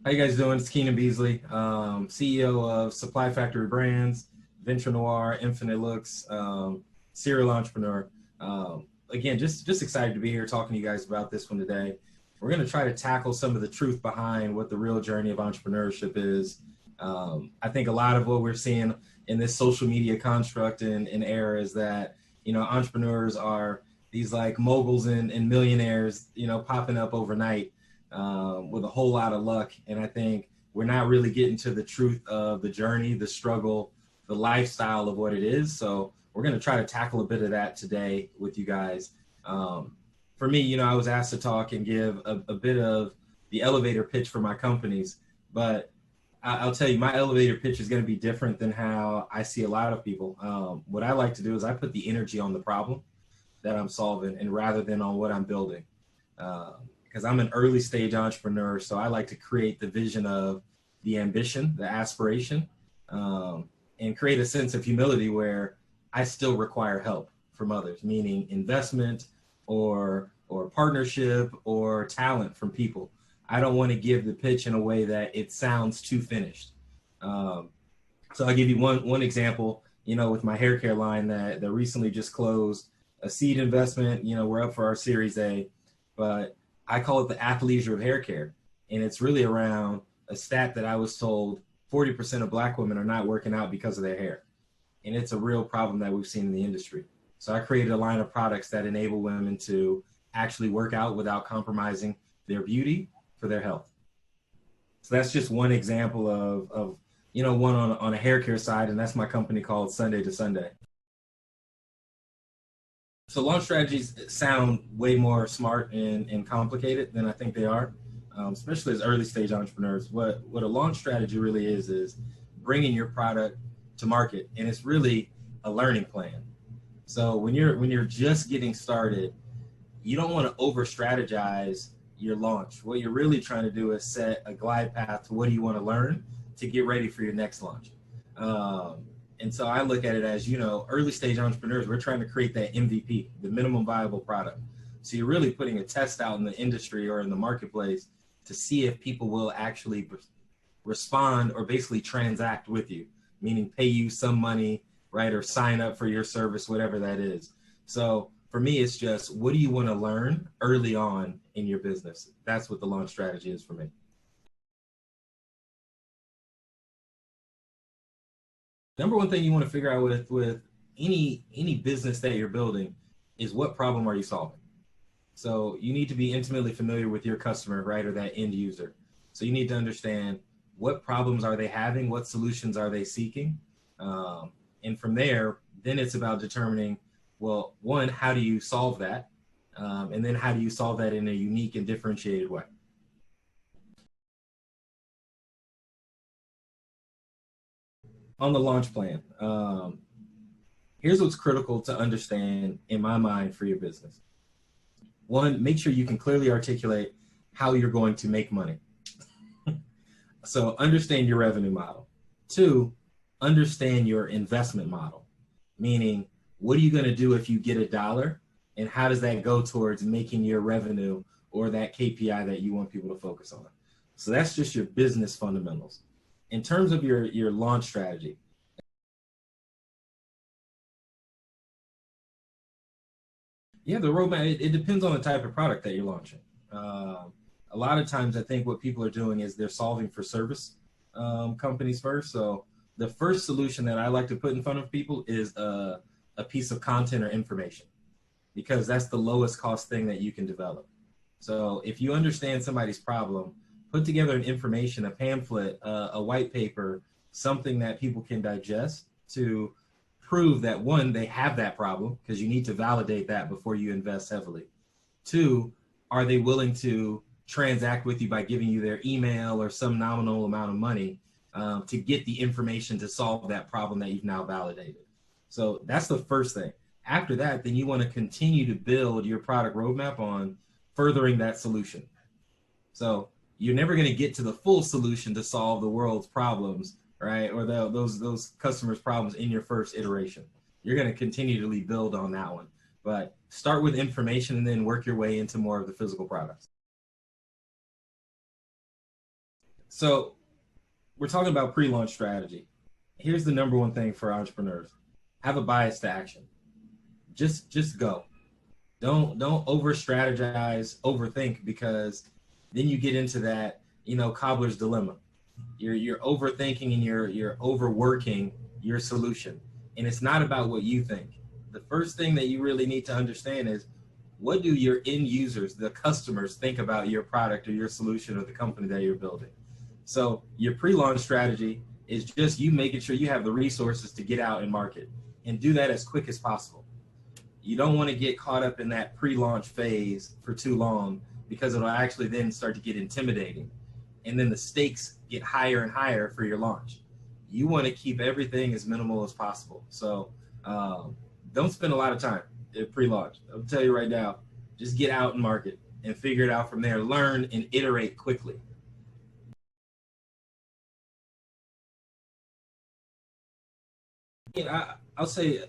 How you guys doing? It's Keenan Beasley, CEO of Supply Factory Brands, Venture Noir, Infinite Looks, serial entrepreneur. Again, just excited to be here talking to you guys about this one today. We're going to try to tackle some of the truth behind what the real journey of entrepreneurship is. I think a lot of what we're seeing in this social media construct and era is that, entrepreneurs are these like moguls and millionaires, popping up overnight with a whole lot of luck. And I think we're not really getting to the truth of the journey, the struggle, the lifestyle of what it is. So we're going to try to tackle a bit of that today with you guys. For me, I was asked to talk and give a bit of the elevator pitch for my companies, but I'll tell you, my elevator pitch is going to be different than how I see a lot of people. What I like to do is I put the energy on the problem that I'm solving and rather than on what I'm building. Because I'm an early stage entrepreneur, so I like to create the vision of the ambition, the aspiration, and create a sense of humility where I still require help from others, meaning investment or partnership or talent from people. I don't want to give the pitch in a way that it sounds too finished. So I'll give you one example, with my hair care line that recently just closed a seed investment. We're up for our Series A, but I call it the athleisure of hair care. And it's really around a stat that I was told 40% of Black women are not working out because of their hair. And it's a real problem that we've seen in the industry. So I created a line of products that enable women to actually work out without compromising their beauty for their health. So that's just one example of one on a hair care side, and that's my company called Sunday to Sunday. So launch strategies sound way more smart and complicated than I think they are, especially as early stage entrepreneurs. What a launch strategy really is bringing your product to market, and it's really a learning plan. So when you're just getting started, you don't want to over strategize your launch. What you're really trying to do is set a glide path to what do you want to learn to get ready for your next launch. And so I look at it as, early stage entrepreneurs, we're trying to create that MVP, the minimum viable product. So you're really putting a test out in the industry or in the marketplace to see if people will actually respond or basically transact with you, meaning pay you some money, right? Or sign up for your service, whatever that is. So for me, it's just, what do you want to learn early on in your business? That's what the launch strategy is for me. Number one thing you want to figure out with any business that you're building is what problem are you solving? So you need to be intimately familiar with your customer, right? Or that end user. So you need to understand what problems are they having? What solutions are they seeking? And from there, then it's about determining, well, one, how do you solve that? And then how do you solve that in a unique and differentiated way? On the launch plan, here's what's critical to understand in my mind for your business. One, make sure you can clearly articulate how you're going to make money. So understand your revenue model. Two, understand your investment model, meaning what are you going to do if you get $1 and how does that go towards making your revenue or that KPI that you want people to focus on? So that's just your business fundamentals. In terms of your launch strategy, yeah, the roadmap, it depends on the type of product that you're launching. A lot of times I think what people are doing is they're solving for service companies first. So the first solution that I like to put in front of people is a piece of content or information, because that's the lowest cost thing that you can develop. So if you understand somebody's problem, put together an information, a pamphlet, a white paper, something that people can digest to prove that, one, they have that problem, because you need to validate that before you invest heavily. Two, are they willing to transact with you by giving you their email or some nominal amount of money to get the information to solve that problem that you've now validated? So that's the first thing. After that, then you want to continue to build your product roadmap on furthering that solution. So you're never going to get to the full solution to solve the world's problems, right? Or those customers' problems in your first iteration. You're going to continually build on that one. But start with information and then work your way into more of the physical products. So we're talking about pre-launch strategy. Here's the number one thing for entrepreneurs: have a bias to action. Just go. Don't over strategize, overthink, because then you get into that, cobbler's dilemma. You're overthinking and you're overworking your solution. And it's not about what you think. The first thing that you really need to understand is, what do your end users, the customers, think about your product or your solution or the company that you're building? So your pre-launch strategy is just you making sure you have the resources to get out and market, and do that as quick as possible. You don't want to get caught up in that pre-launch phase for too long, because it'll actually then start to get intimidating, and then the stakes get higher and higher for your launch. You want to keep everything as minimal as possible. So don't spend a lot of time at pre-launch. I'll tell you right now, just get out and market and figure it out from there. Learn and iterate quickly. I'll say,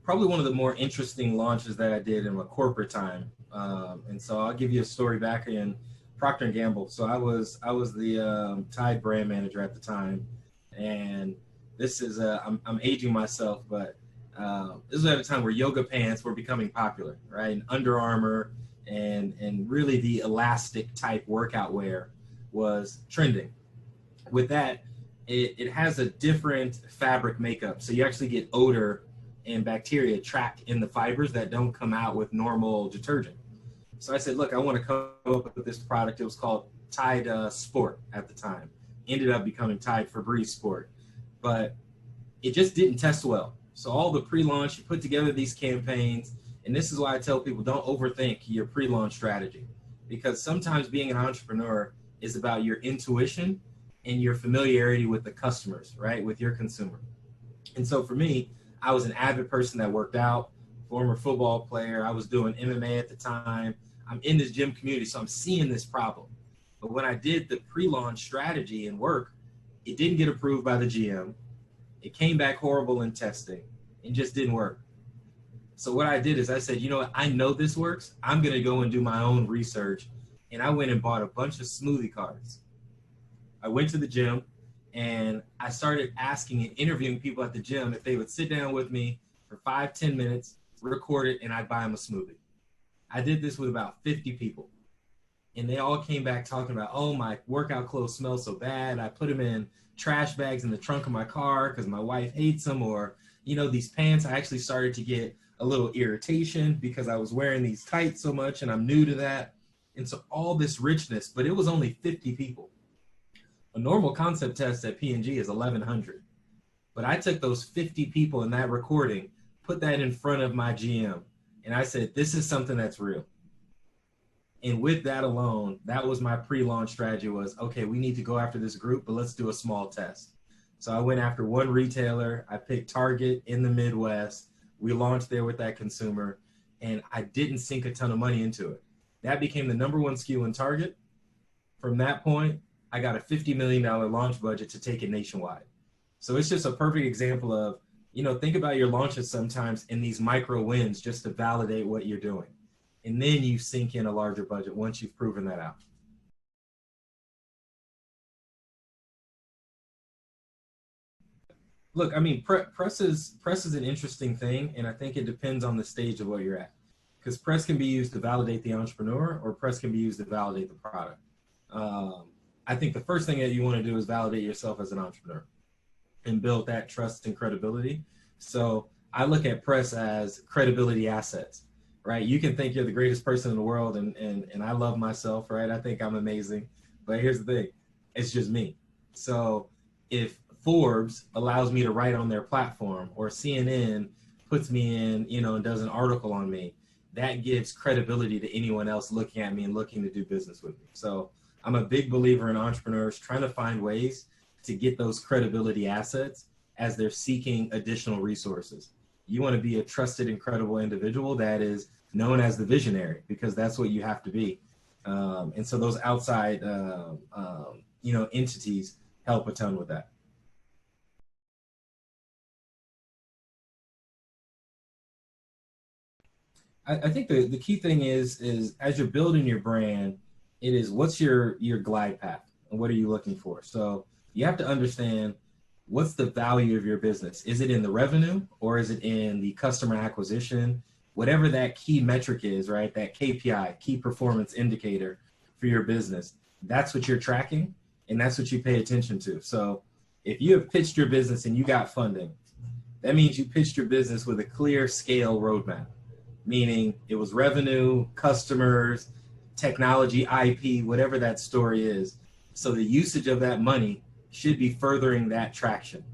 probably one of the more interesting launches that I did in my corporate time. And so I'll give you a story back in Procter and Gamble. So I was the Tide brand manager at the time, and this is I'm aging myself, but this was at a time where yoga pants were becoming popular, right? And Under Armour and really the elastic type workout wear was trending. With that, it has a different fabric makeup, so you actually get odor and bacteria trapped in the fibers that don't come out with normal detergent. So I said, look, I want to come up with this product. It was called Tide Sport at the time. Ended up becoming Tide Febreze Sport, but it just didn't test well. So all the pre-launch, you put together these campaigns, and this is why I tell people, don't overthink your pre-launch strategy, because sometimes being an entrepreneur is about your intuition and your familiarity with the customers, right, with your consumer. And so for me, I was an avid person that worked out, former football player. I was doing MMA at the time. I'm in this gym community, so I'm seeing this problem. But when I did the pre-launch strategy and work, it didn't get approved by the GM. It came back horrible in testing and just didn't work. So what I did is I said, you know what, I know this works. I'm going to go and do my own research. And I went and bought a bunch of smoothie cards. I went to the gym and I started asking and interviewing people at the gym if they would sit down with me for 5-10 minutes, record it, and I'd buy them a smoothie. I did this with about 50 people. And they all came back talking about, oh, my workout clothes smell so bad. I put them in trash bags in the trunk of my car because my wife hates them. Or, these pants, I actually started to get a little irritation because I was wearing these tight so much and I'm new to that. And so all this richness, but it was only 50 people. A normal concept test at P&G is 1,100. But I took those 50 people in that recording, put that in front of my GM, and I said, this is something that's real. And with that alone, that was my pre-launch strategy was, okay, we need to go after this group, but let's do a small test. So I went after one retailer. I picked Target in the Midwest. We launched there with that consumer, and I didn't sink a ton of money into it. That became the number one SKU in Target. From that point, I got a $50 million launch budget to take it nationwide. So it's just a perfect example of, think about your launches sometimes in these micro wins just to validate what you're doing. And then you sink in a larger budget once you've proven that out. Look, I mean, press is an interesting thing, and I think it depends on the stage of what you're at. Because press can be used to validate the entrepreneur, or press can be used to validate the product. I think the first thing that you want to do is validate yourself as an entrepreneur and build that trust and credibility. So I look at press as credibility assets, right? You can think you're the greatest person in the world, and I love myself, right? I think I'm amazing. But here's the thing, it's just me. So if Forbes allows me to write on their platform, or CNN puts me in, and does an article on me, that gives credibility to anyone else looking at me and looking to do business with me. So I'm a big believer in entrepreneurs trying to find ways to get those credibility assets as they're seeking additional resources. You want to be a trusted and credible individual that is known as the visionary, because that's what you have to be. And so those outside, entities help a ton with that. I think the key thing is as you're building your brand, It is, what's your glide path and what are you looking for? So you have to understand, what's the value of your business? Is it in the revenue, or is it in the customer acquisition? Whatever that key metric is, right? That KPI, key performance indicator for your business, that's what you're tracking, and that's what you pay attention to. So if you have pitched your business and you got funding, that means you pitched your business with a clear scale roadmap, meaning it was revenue, customers, technology, IP, whatever that story is. So the usage of that money should be furthering that traction.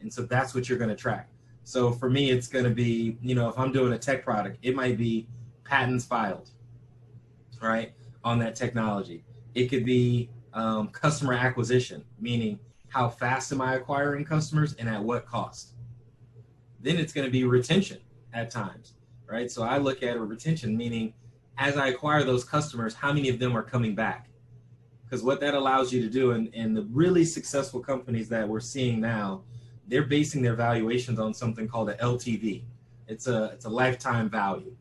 And so that's what you're going to track. So for me, it's going to be, if I'm doing a tech product, it might be patents filed, right, on that technology. It could be customer acquisition, meaning how fast am I acquiring customers and at what cost? Then it's going to be retention at times, right? So I look at a retention, meaning as I acquire those customers, how many of them are coming back? Because what that allows you to do, and the really successful companies that we're seeing now, they're basing their valuations on something called a LTV. It's a lifetime value,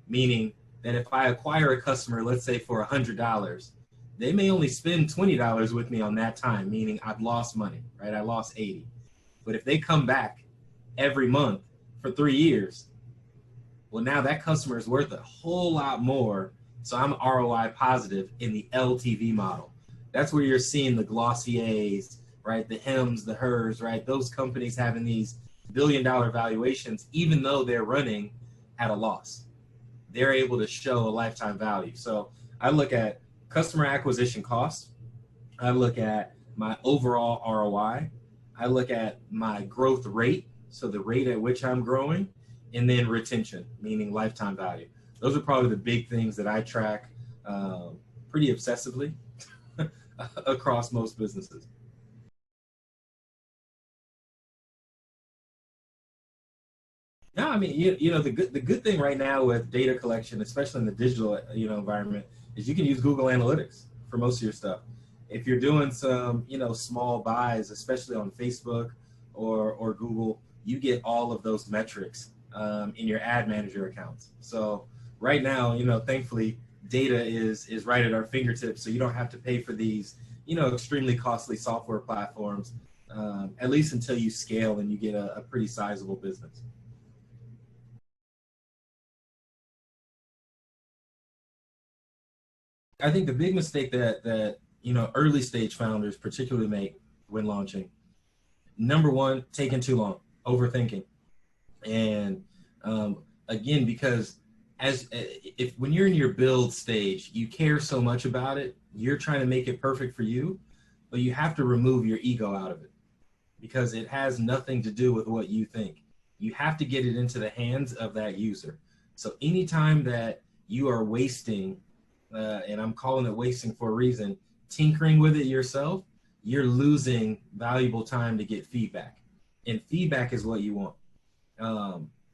meaning that if I acquire a customer, let's say for $100, they may only spend $20 with me on that time, meaning I've lost money, right? I lost 80. But if they come back every month for 3 years, well, now that customer is worth a whole lot more. So I'm ROI positive in the LTV model. That's where you're seeing the Glossier's, right? The Hems, the Hers, right? Those companies having these billion-dollar valuations, even though they're running at a loss. They're able to show a lifetime value. So I look at customer acquisition cost. I look at my overall ROI. I look at my growth rate, so the rate at which I'm growing, and then retention, meaning lifetime value. Those are probably the big things that I track pretty obsessively across most businesses. No, I mean, the good thing right now with data collection, especially in the digital, environment, is you can use Google Analytics for most of your stuff. If you're doing some, small buys, especially on Facebook or Google, you get all of those metrics in your ad manager accounts. So right now, thankfully, data is right at our fingertips, so you don't have to pay for these, extremely costly software platforms, at least until you scale and you get a pretty sizable business. I think the big mistake that early stage founders particularly make when launching, number one, taking too long, overthinking, and again, because if when you're in your build stage, you care so much about it, you're trying to make it perfect for you, but you have to remove your ego out of it because it has nothing to do with what you think. You have to get it into the hands of that user. So anytime that you are wasting, and I'm calling it wasting for a reason, tinkering with it yourself, you're losing valuable time to get feedback. And feedback is what you want.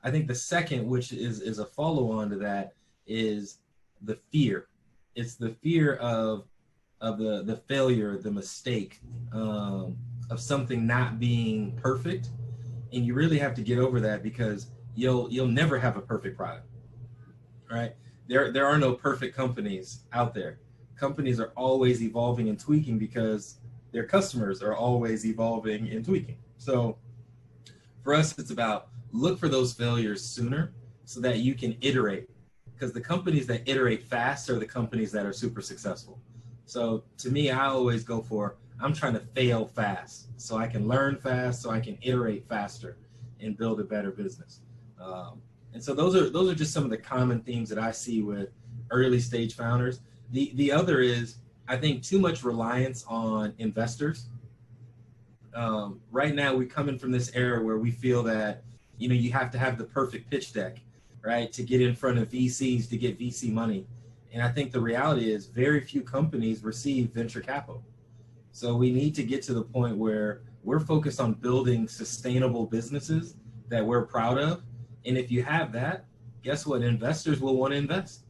I think the second, which is a follow-on to that, is the fear. It's the fear of the failure, the mistake, of something not being perfect. And you really have to get over that because you'll never have a perfect product, right? There are no perfect companies out there. Companies are always evolving and tweaking because their customers are always evolving and tweaking. So for us, it's about look for those failures sooner so that you can iterate, because the companies that iterate fast are the companies that are super successful. So to me, I always go for, I'm trying to fail fast so I can learn fast, so I can iterate faster and build a better business. And so those are just some of the common themes that I see with early stage founders. The other is, I think, too much reliance on investors. Right now, we're coming from this era where we feel that, you have to have the perfect pitch deck, right, to get in front of VCs, to get VC money. And I think the reality is very few companies receive venture capital. So we need to get to the point where we're focused on building sustainable businesses that we're proud of. And if you have that, guess what? Investors will want to invest.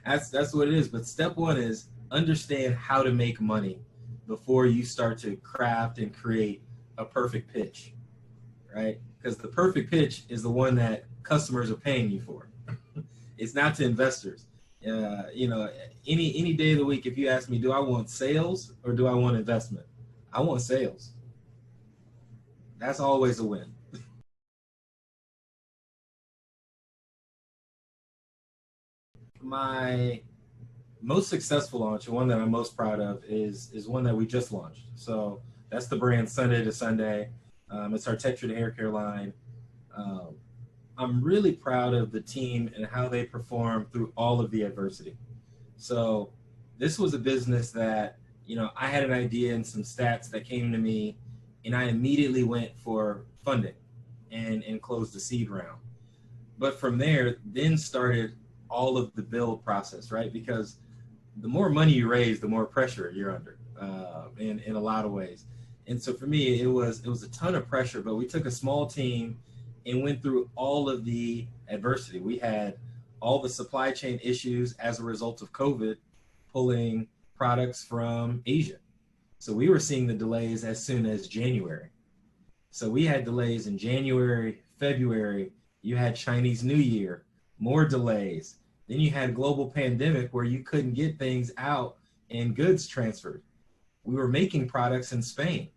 That's what it is. But step one is understand how to make money before you start to craft and create a perfect pitch, right? Because the perfect pitch is the one that customers are paying you for. It's not to investors. You know, any day of the week, if you ask me, do I want sales or do I want investment? I want sales. That's always a win. My most successful launch, and one that I'm most proud of, is one that we just launched. So that's the brand Sunday to Sunday. It's our textured hair care line. Um, I'm really proud of the team and how they performed through all of the adversity. So this was a business that, you know, I had an idea and some stats that came to me, and I immediately went for funding and closed the seed round. But from there, then started all of the build process, right? Because the more money you raise, the more pressure you're under, in a lot of ways. And so for me, it was a ton of pressure. But we took a small team and went through all of the adversity. We had all the supply chain issues as a result of COVID, pulling products from Asia. So we were seeing the delays as soon as January. So we had delays in January, February. You had Chinese New Year, more delays. Then you had global pandemic where you couldn't get things out and goods transferred. We were making products in Spain.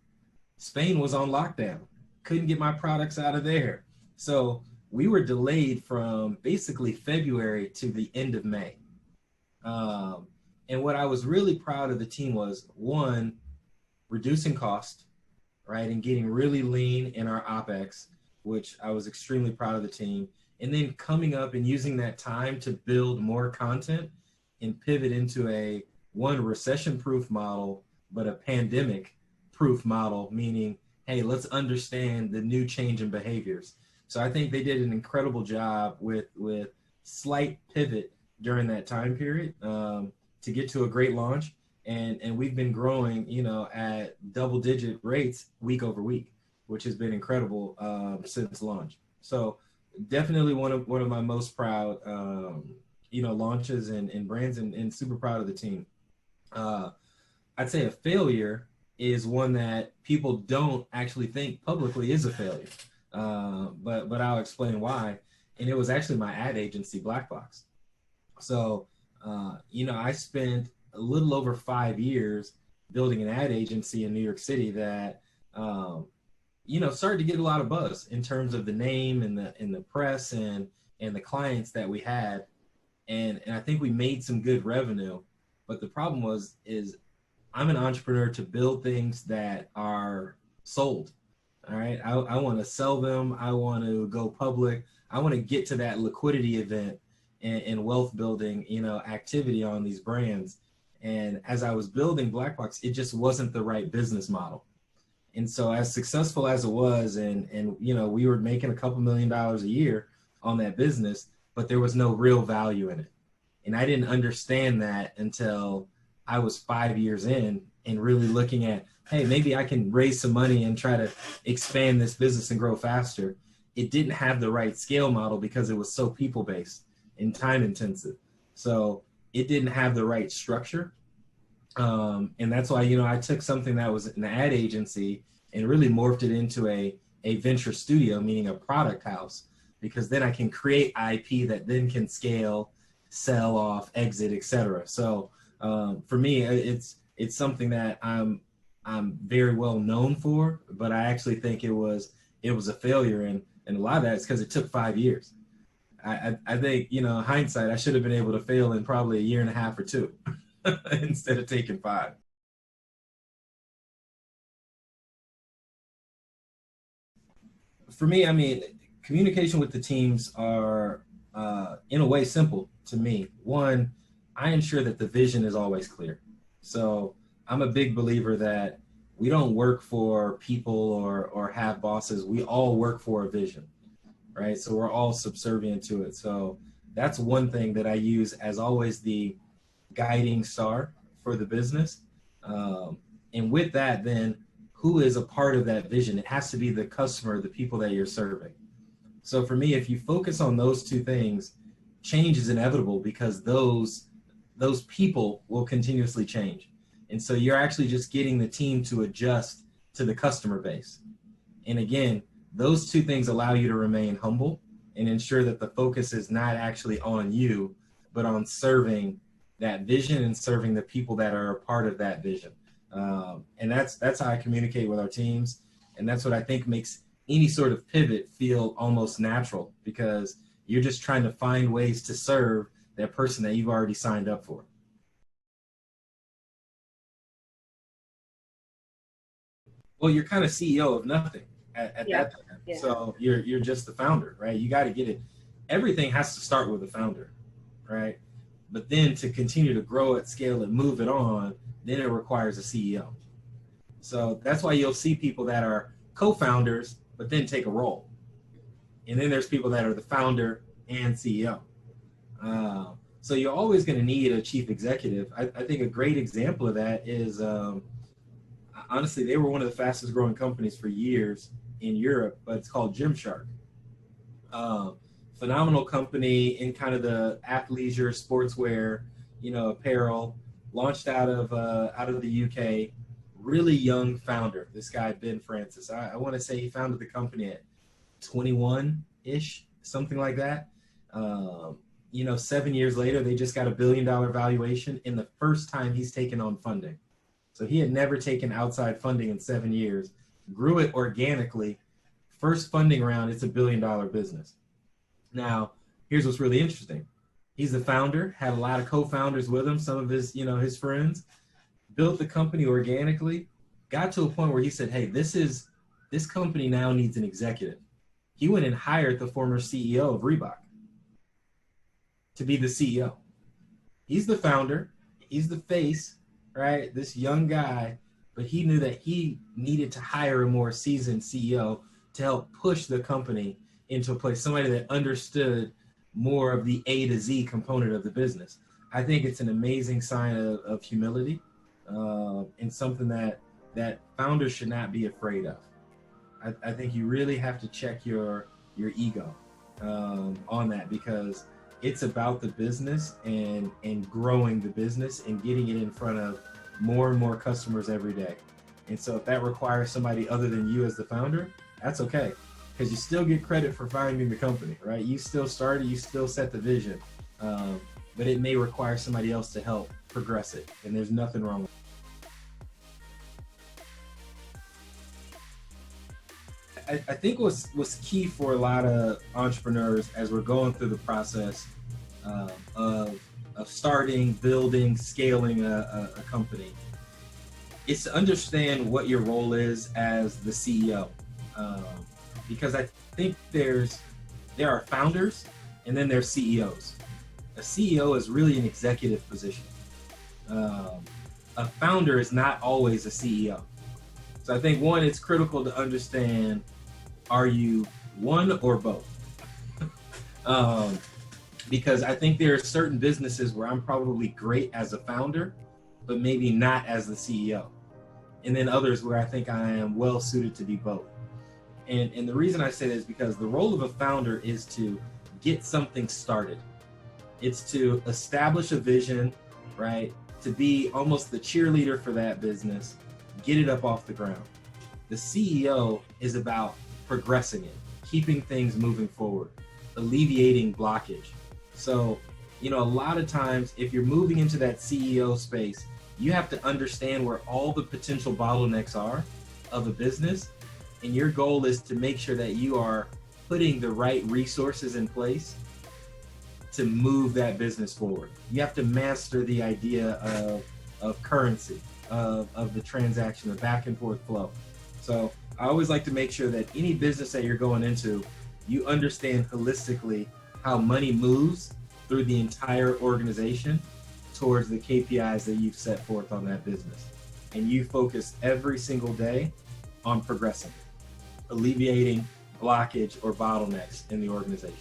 Spain was on lockdown. Couldn't get my products out of there. So we were delayed from basically February to the end of May. Um, and what I was really proud of the team was, one, reducing cost, right, and getting really lean in our OpEx, which I was extremely proud of the team. And then coming up and using that time to build more content and pivot into a one recession-proof model, but a pandemic-proof model, meaning, hey, let's understand the new change in behaviors. So I think they did an incredible job with slight pivot during that time period, to get to a great launch. And we've been growing, you know, at double-digit rates week over week, which has been incredible, since launch. So definitely one of my most proud, you know, launches and brands, and super proud of the team. Uh, I'd say a failure is one that people don't actually think publicly is a failure, but I'll explain why. And it was actually my ad agency, Black Box. So you know, I spent a little over 5 years building an ad agency in New York City that, you know, started to get a lot of buzz in terms of the name and the press and the clients that we had. And I think we made some good revenue. But the problem is I'm an entrepreneur to build things that are sold. All right. I want to sell them. I want to go public. I want to get to that liquidity event and wealth building, you know, activity on these brands. And as I was building Black Box, it just wasn't the right business model. And so as successful as it was, and you know, we were making a couple $1 million a year on that business, but there was no real value in it. And I didn't understand that until I was 5 years in and really looking at, hey, maybe I can raise some money and try to expand this business and grow faster. It didn't have the right scale model because it was so people based and time intensive. So it didn't have the right structure. And that's why, you know, I took something that was an ad agency and really morphed it into a venture studio, meaning a product house, because then I can create IP that then can scale, sell off, exit, etc. So for me, it's something that I'm very well known for, but I actually think it was a failure, and a lot of that is because it took 5 years. I think, you know, hindsight, I should have been able to fail in probably a year and a half or two instead of taking 5. For me, I mean, communication with the teams are, in a way, simple to me. One, I ensure that the vision is always clear. So I'm a big believer that we don't work for people or have bosses. We all work for a vision, right? So we're all subservient to it. So that's one thing that I use as always the guiding star for the business. And with that, then who is a part of that vision? It has to be the customer, the people that you're serving. So for me, if you focus on those two things, change is inevitable because those people will continuously change. And so you're actually just getting the team to adjust to the customer base. And again, those two things allow you to remain humble and ensure that the focus is not actually on you, but on serving that vision and serving the people that are a part of that vision. And that's how I communicate with our teams. And that's what I think makes any sort of pivot feel almost natural, because you're just trying to find ways to serve that person that you've already signed up for. Well, you're kind of CEO of nothing at that time. Yeah. So you're just the founder, right? You got to get it. Everything has to start with the founder, right? But then to continue to grow at scale and move it on, then it requires a CEO. So that's why you'll see people that are co-founders, but then take a role. And then there's people that are the founder and CEO. So you're always going to need a chief executive. I think a great example of that is, honestly, they were one of the fastest growing companies for years in Europe, but it's called Gymshark. Phenomenal company in kind of the athleisure, sportswear, apparel, launched out of the UK. Really young founder, this guy, Ben Francis. I want to say he founded the company at 21-ish, something like that. 7 years later, they just got $1 billion valuation in the first time he's taken on funding. So he had never taken outside funding in 7 years, grew it organically. First funding round, it's $1 billion business. Now, here's what's really interesting. He's the founder, had a lot of co-founders with him, some of his, his friends, built the company organically, got to a point where he said, hey, this company now needs an executive. He went and hired the former CEO of Reebok to be the CEO. He's the founder, he's the face, right? This young guy, but he knew that he needed to hire a more seasoned CEO to help push the company into a place, somebody that understood more of the A to Z component of the business. I think it's an amazing sign of humility, and something that founders should not be afraid of. I think you really have to check your ego on that, because it's about the business and growing the business and getting it in front of more and more customers every day. And so if that requires somebody other than you as the founder, that's okay, because you still get credit for founding the company, right? You still started, you still set the vision, but it may require somebody else to help progress it, and there's nothing wrong with it. I think what's key for a lot of entrepreneurs as we're going through the process of starting, building, scaling a company, is to understand what your role is as the CEO. Because I think there are founders and then there's CEOs. A CEO is really an executive position. A founder is not always a CEO. So I think, one, it's critical to understand, are you one or both? Because I think there are certain businesses where I'm probably great as a founder, but maybe not as the CEO. And then others where I think I am well suited to be both. And the reason I say that is because the role of a founder is to get something started. It's to establish a vision, right? To be almost the cheerleader for that business, get it up off the ground. The CEO is about progressing it, keeping things moving forward, alleviating blockage. So, a lot of times if you're moving into that CEO space, you have to understand where all the potential bottlenecks are of a business. And your goal is to make sure that you are putting the right resources in place to move that business forward. You have to master the idea of currency, of the transaction, the back and forth flow. So I always like to make sure that any business that you're going into, you understand holistically how money moves through the entire organization towards the KPIs that you've set forth on that business. And you focus every single day on progressing, alleviating blockage or bottlenecks in the organization.